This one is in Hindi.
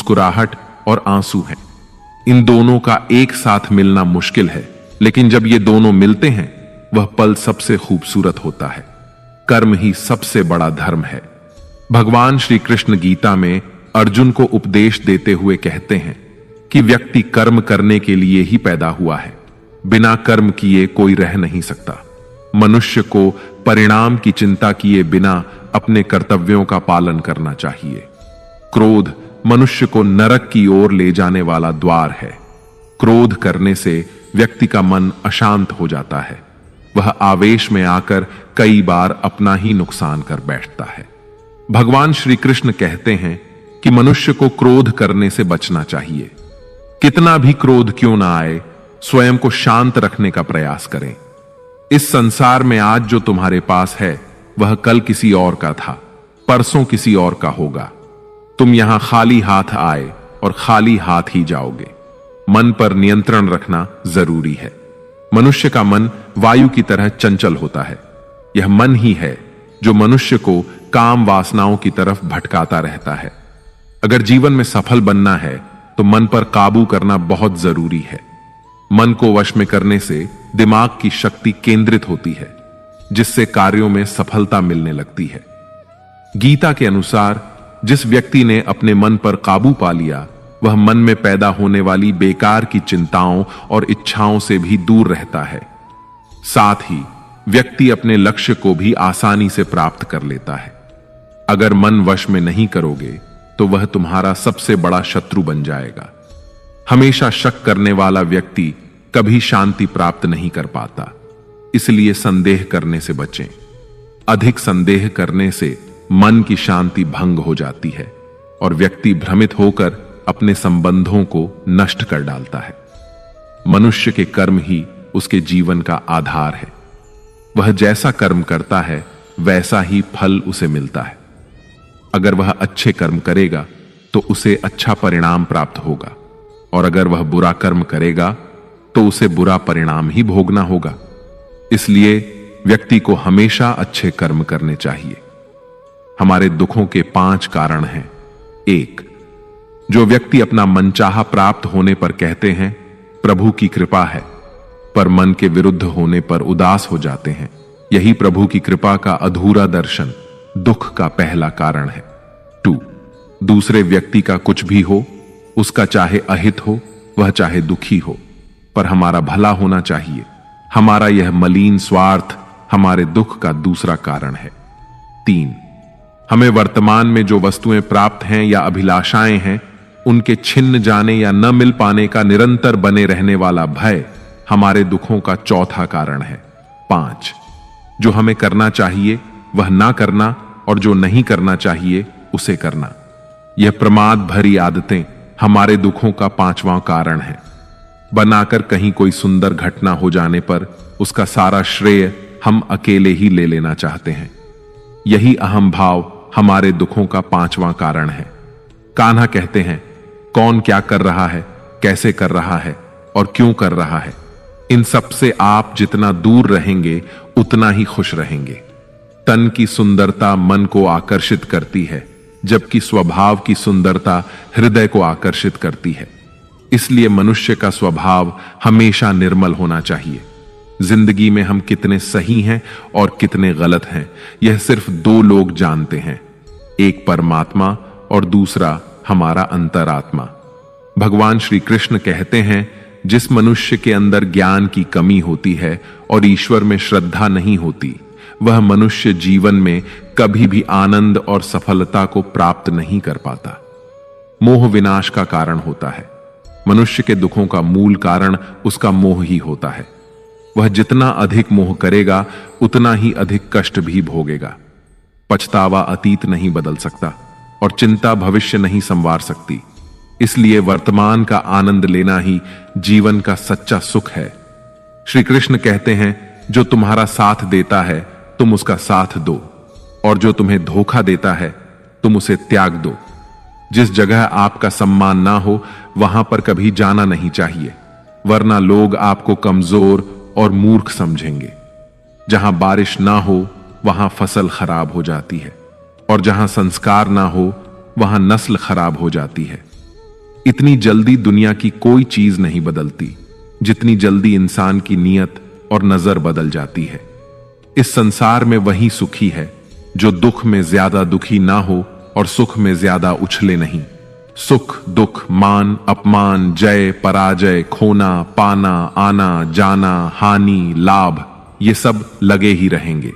मुस्कुराहट और आंसू हैं। इन दोनों का एक साथ मिलना मुश्किल है, लेकिन जब ये दोनों मिलते हैं वह पल सबसे खूबसूरत होता है। कर्म ही सबसे बड़ा धर्म है। भगवान श्री कृष्ण गीता में अर्जुन को उपदेश देते हुए कहते हैं कि व्यक्ति कर्म करने के लिए ही पैदा हुआ है, बिना कर्म किए कोई रह नहीं सकता। मनुष्य को परिणाम की चिंता किए बिना अपने कर्तव्यों का पालन करना चाहिए। क्रोध मनुष्य को नरक की ओर ले जाने वाला द्वार है। क्रोध करने से व्यक्ति का मन अशांत हो जाता है। वह आवेश में आकर कई बार अपना ही नुकसान कर बैठता है। भगवान श्री कृष्ण कहते हैं कि मनुष्य को क्रोध करने से बचना चाहिए। कितना भी क्रोध क्यों ना आए, स्वयं को शांत रखने का प्रयास करें। इस संसार में आज जो तुम्हारे पास है वह कल किसी और का था, परसों किसी और का होगा। तुम यहां खाली हाथ आए और खाली हाथ ही जाओगे। मन पर नियंत्रण रखना जरूरी है। मनुष्य का मन वायु की तरह चंचल होता है। यह मन ही है जो मनुष्य को काम वासनाओं की तरफ भटकाता रहता है। अगर जीवन में सफल बनना है तो मन पर काबू करना बहुत जरूरी है। मन को वश में करने से दिमाग की शक्ति केंद्रित होती है, जिससे कार्यों में सफलता मिलने लगती है। गीता के अनुसार जिस व्यक्ति ने अपने मन पर काबू पा लिया वह मन में पैदा होने वाली बेकार की चिंताओं और इच्छाओं से भी दूर रहता है। साथ ही व्यक्ति अपने लक्ष्य को भी आसानी से प्राप्त कर लेता है। अगर मन वश में नहीं करोगे तो वह तुम्हारा सबसे बड़ा शत्रु बन जाएगा। हमेशा शक करने वाला व्यक्ति कभी शांति प्राप्त नहीं कर पाता। इसलिए संदेह करने से बचें। अधिक संदेह करने से मन की शांति भंग हो जाती है और व्यक्ति भ्रमित होकर अपने संबंधों को नष्ट कर डालता है। मनुष्य के कर्म ही उसके जीवन का आधार है। वह जैसा कर्म करता है वैसा ही फल उसे मिलता है। अगर वह अच्छे कर्म करेगा तो उसे अच्छा परिणाम प्राप्त होगा, और अगर वह बुरा कर्म करेगा तो उसे बुरा परिणाम ही भोगना होगा। इसलिए व्यक्ति को हमेशा अच्छे कर्म करने चाहिए। हमारे दुखों के 5 कारण हैं। 1. जो व्यक्ति अपना मनचाहा प्राप्त होने पर कहते हैं प्रभु की कृपा है, पर मन के विरुद्ध होने पर उदास हो जाते हैं, यही प्रभु की कृपा का अधूरा दर्शन दुख का पहला कारण है। 2. दूसरे व्यक्ति का कुछ भी हो, उसका चाहे अहित हो वह चाहे दुखी हो, पर हमारा भला होना चाहिए। हमारा यह मलिन स्वार्थ हमारे दुख का दूसरा कारण है। 3. हमें वर्तमान में जो वस्तुएं प्राप्त हैं या अभिलाषाएं हैं उनके छिन्न जाने या न मिल पाने का निरंतर बने रहने वाला भय हमारे दुखों का चौथा कारण है। 5. जो हमें करना चाहिए वह ना करना और जो नहीं करना चाहिए उसे करना। यह प्रमाद भरी आदतें हमारे दुखों का 5वां कारण है। बनाकर कहीं कोई सुंदर घटना हो जाने पर उसका सारा श्रेय हम अकेले ही ले लेना चाहते हैं। यही अहम भाव हमारे दुखों का 5वां कारण है। कान्हा कहते हैं कौन क्या कर रहा है, कैसे कर रहा है और क्यों कर रहा है, इन सब से आप जितना दूर रहेंगे उतना ही खुश रहेंगे। तन की सुंदरता मन को आकर्षित करती है, जबकि स्वभाव की सुंदरता हृदय को आकर्षित करती है। इसलिए मनुष्य का स्वभाव हमेशा निर्मल होना चाहिए। जिंदगी में हम कितने सही हैं और कितने गलत हैं यह सिर्फ 2 लोग जानते हैं, एक परमात्मा और दूसरा हमारा अंतरात्मा। भगवान श्री कृष्ण कहते हैं जिस मनुष्य के अंदर ज्ञान की कमी होती है और ईश्वर में श्रद्धा नहीं होती वह मनुष्य जीवन में कभी भी आनंद और सफलता को प्राप्त नहीं कर पाता। मोह विनाश का कारण होता है। मनुष्य के दुखों का मूल कारण उसका मोह ही होता है। वह जितना अधिक मोह करेगा उतना ही अधिक कष्ट भी भोगेगा। पछतावा अतीत नहीं बदल सकता और चिंता भविष्य नहीं संवार सकती। इसलिए वर्तमान का आनंद लेना ही जीवन का सच्चा सुख है। श्री कृष्ण कहते हैं जो तुम्हारा साथ देता है तुम उसका साथ दो, और जो तुम्हें धोखा देता है तुम उसे त्याग दो। जिस जगह आपका सम्मान ना हो वहां पर कभी जाना नहीं चाहिए, वरना लोग आपको कमजोर और मूर्ख समझेंगे। जहां बारिश ना हो वहां फसल खराब हो जाती है, और जहां संस्कार ना हो वहां नस्ल खराब हो जाती है। इतनी जल्दी दुनिया की कोई चीज नहीं बदलती जितनी जल्दी इंसान की नीयत और नजर बदल जाती है। इस संसार में वही सुखी है जो दुख में ज्यादा दुखी ना हो और सुख में ज्यादा उछले नहीं। सुख दुख, मान अपमान, जय पराजय, खोना पाना, आना जाना, हानि लाभ, ये सब लगे ही रहेंगे।